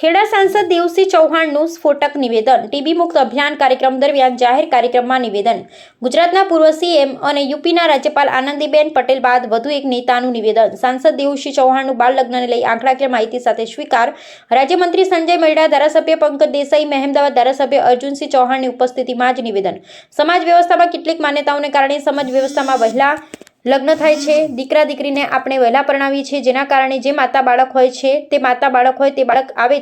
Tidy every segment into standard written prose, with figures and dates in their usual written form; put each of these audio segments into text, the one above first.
ખેડા સાંસદ દેવસિંહ ચૌહાણનું સ્ફોટક નિવેદન। ટીબી મુક્ત અભિયાન કાર્યક્રમ દરમિયાન જાહેર કાર્યક્રમમાં નિવેદન। ગુજરાતના પૂર્વ સીએમ અને યુપીના રાજ્યપાલ આનંદીબેન પટેલ બાદ વધુ એક નેતાનું નિવેદન। સાંસદ દેવસિંહ ચૌહાણનું બાળ લગ્નને લઈ આંકડાકીય માહિતી સાથે સ્વીકાર। રાજ્યમંત્રી સંજય મૈડા, ધારાસભ્ય પંકજ દેસાઈ, મહેમદાવાદ ધારાસભ્ય અર્જુનસિંહ ચૌહાણની ઉપસ્થિતિમાં જ નિવેદન। સમાજ વ્યવસ્થામાં કેટલીક માન્યતાઓને કારણે સમાજ વ્યવસ્થામાં વહેલા લગ્ન થાય છે। દીકરા દીકરીને આપણે વહેલા પરણાવીએ છીએ, જેના કારણે જે માતા બાળક હોય છે તે માતા બાળક હોય તે બાળક આવે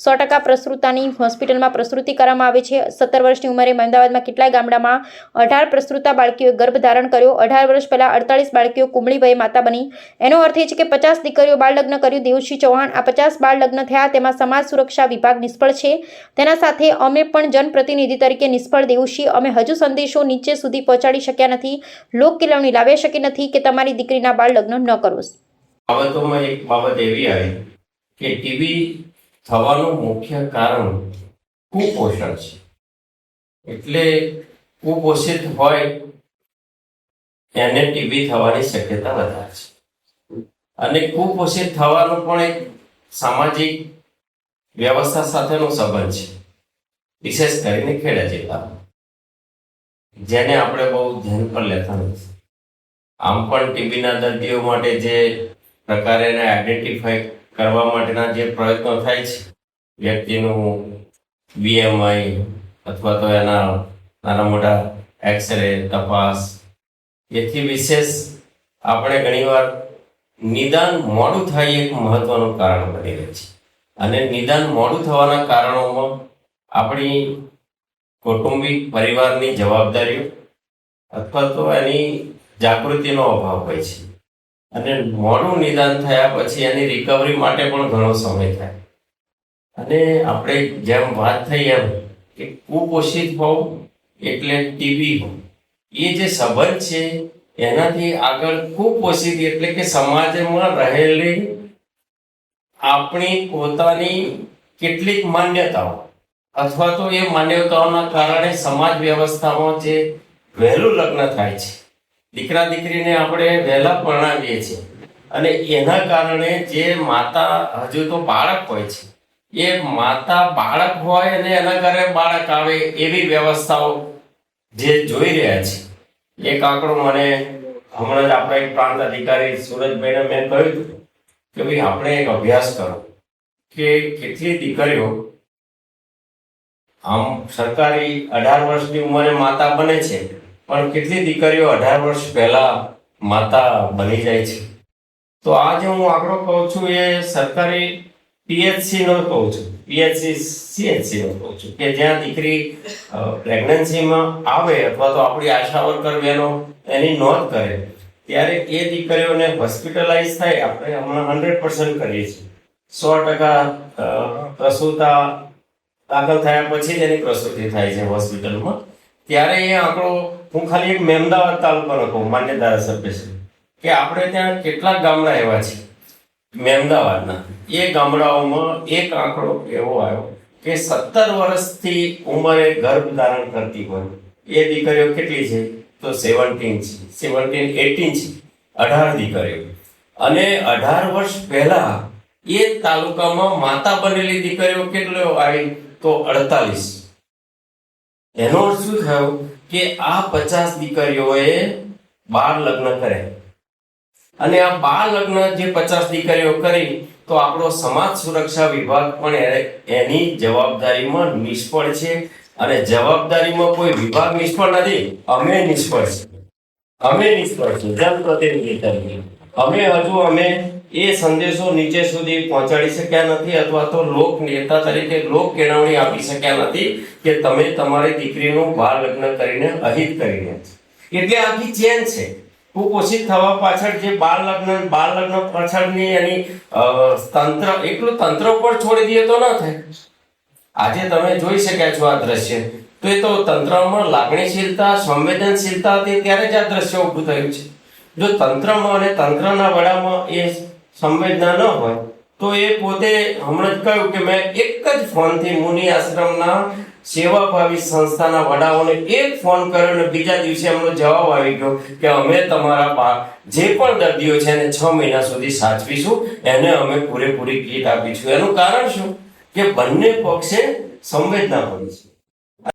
100% પ્રસૂતાની હોસ્પિટલમાં પ્રસૂતિ કરવામાં આવે છે। 17 વર્ષની ઉંમરે અમદાવાદમાં કેટલાય ગામડામાં 18 પ્રસૂતા બાળકીઓએ ગર્ભ ધારણ કર્યો। 18 વર્ષ પહેલા 48 બાળકીઓ કુમળી વયે માતા બની। એનો અર્થ એ છે કે 50 દીકરીઓ બાળ લગ્ન કર્યું। દેવસિંહ ચૌહાણ, આ 50 બાળ લગ્ન થયા તેમાં સમાજ સુરક્ષા વિભાગ નિષ્ફળ છે। તેના સાથે અમે પણ જનપ્રતિનિધિ તરીકે નિષ્ફળ। દેવસિંહ, અમે હજુ સંદેશો નીચે સુધી પહોંચાડી શક્યા નથી, લોક કેળવણી લાવી શકી નથી કે તમારી દીકરીના બાળ લગ્ન ન કરો। બાબતોમાં એક બાબત એવી આવી કે ટીબી થવાનું મુખ્ય કારણ કુપોષણ છે। એટલે કુપોષિત હોય એને ટીબી થવાની શક્યતા વધારે છે। અને કુપોષિત થવાનું પણ એક સામાજિક વ્યવસ્થા સાથેનો સંબંધ છે, વિશેષ કરીને ખેડા જિલ્લામાં, જેને આપણે બહુ ધ્યાન પર લેતા નથી। આમ પણ ટીબીના દર્દીઓ માટે જે પ્રકારે એને આઈડેન્ટિફાઈ કરવા માટેના જે પ્રયત્નો થાય છે, વ્યક્તિનું બીએમઆઈ અથવા તો એના નાના મોટા એક્સરે તપાસ, એથી વિશેષ આપણે ઘણીવાર નિદાન મોડું થાય એક મહત્વનું કારણ બની રહે છે। અને નિદાન મોડું થવાના કારણોમાં આપણી કૌટુંબિક પરિવારની જવાબદારીઓ અથવા તો એની જાગૃતિનો અભાવ હોય છે। અને મોડું નિદાન થયા પછી એની રિકવરી માટે પણ ઘણો સમય થાય। અને આપણે જેમ વાત થઈ એમ કે કુપોષિત હોવું એટલે ટીબી હોવું, એ જે સંબંધ છે એનાથી આગળ કુપોષિત એટલે કે સમાજમાં રહેલી આપણી પોતાની કેટલીક માન્યતાઓ અથવા તો એ માન્યતાઓના કારણે સમાજ વ્યવસ્થામાં જે વહેલું લગ્ન થાય છે, દીકરા દીકરીને આપણે વહેલા પરણાવીએ છીએ, અને એના કારણે જે માતા હજુ તો બાળક હોય છે, એ માતા બાળક હોય અને એના ઘરે બાળક આવે એવી વ્યવસ્થાઓ જે જોઈ રહ્યા છે। એક આંકડો મને હમણાં જ આપણા એક પ્રાંત અધિકારી સુરજભાઈને મેં કહ્યું હતું કે ભાઈ આપણે એક અભ્યાસ કરો કે કેટલી દીકરીઓ આમ સરકારી 18 વર્ષની ઉંમરે માતા બને છે, પણ કેટલી દીકરીઓ 18 વર્ષ પહેલા માતા બની જાય છે। તો આ જે હું આંકડો કહું છું એ સરકારી પીએચસી નો કહું છું, પીએચસી સીએચસી નો કહું છું, કે જ્યાં દીકરી પ્રેગ્નન્સીમાં આવે અથવા તો આપણી આશા વર્કર બહેનો એની નોંધ કરે ત્યારે એ દીકરીઓને હોસ્પિટલાઇઝ થાય, આપણે હમણાં 100% કરીએ છીએ, 100% પ્રસૂતા દાખલ થયા પછી જ એની પ્રસૂતિ થાય છે હોસ્પિટલમાં। ત્યારે એ આંકડો હું ખાલી એક મહેમદાવાદ તાલુકાનો કહું, માન્ય ધારાસભ્ય છે, કે આપણે ત્યાં કેટલાક ગામડા એવા છે મહેમદાવાદના, એ ગામડાઓમાં એક આંકડો એવો આવ્યો કે 17 વર્ષથી ઉંમરે ગર્ભ ધારણ કરતી હોય એ દીકરીઓ કેટલી છે તો 17 છે, 17, 18 છે, 18 દીકરીઓ। અને 18 વર્ષ પહેલા એ તાલુકામાં માતા બનેલી દીકરીઓ કેટલી આવી તો 48। એનો અર્થ શું થયો કે આ 50 દીકરીઓએ બાળ લગ્ન કર્યા, અને આ બાળ લગ્ન જે 50 દીકરીઓ કરી તો આપણો સમાજ સુરક્ષા વિભાગ પણ એની જવાબદારીમાં નિષ્ફળ છે। અને જવાબદારીમાં કોઈ વિભાગ નિષ્ફળ નથી, અમે નિષ્ફળ છીએ, અમે નિષ્ફળ છીએ જનપ્રતિનિધિ તરીકે। અમે એ સંદેશો નીચે સુધી પહોંચાડી શક્યા નથી અથવા તો લોક નેતા તરીકે લોક કેળવણી આપી શક્યા નથી કે તમે તમારી દીકરીનું બાળ લગ્ન કરીને અહિત કરીને। એટલે આખી ચેન છે કુપોષિત થવા પાછળ, જે બાળ લગ્ન પાછળની એની તંત્ર, એકલું તંત્ર ઉપર છોડી દઈએ તો ન થાય। આજે તમે જોઈ શક્યા છો આ દ્રશ્ય, તો એ તો તંત્રમાં લાગણીશીલતા, સંવેદનશીલતા હતી ત્યારે જ આ દ્રશ્ય ઊભું થયું છે। જો તંત્રમાં અને તંત્રના વડામાં એ સંવેદના ન હોય તો એ પોતે હમણાં જ કહ્યું કે મેં એક જ ફોનથી મુનિ આશ્રમના સેવાભાવી સંસ્થાના વડાઓને એક ફોન કર્યો અને બીજા દિવસે એમનો જવાબ આવી ગયો કે અમે તમારા જે પણ દર્દીઓ છે એને 6 મહિના સુધી સાચવીશું, એને અમે પૂરેપૂરી કીટ આપીશું। એનું કારણ શું? કે બંને પક્ષે સંવેદના પડી છે.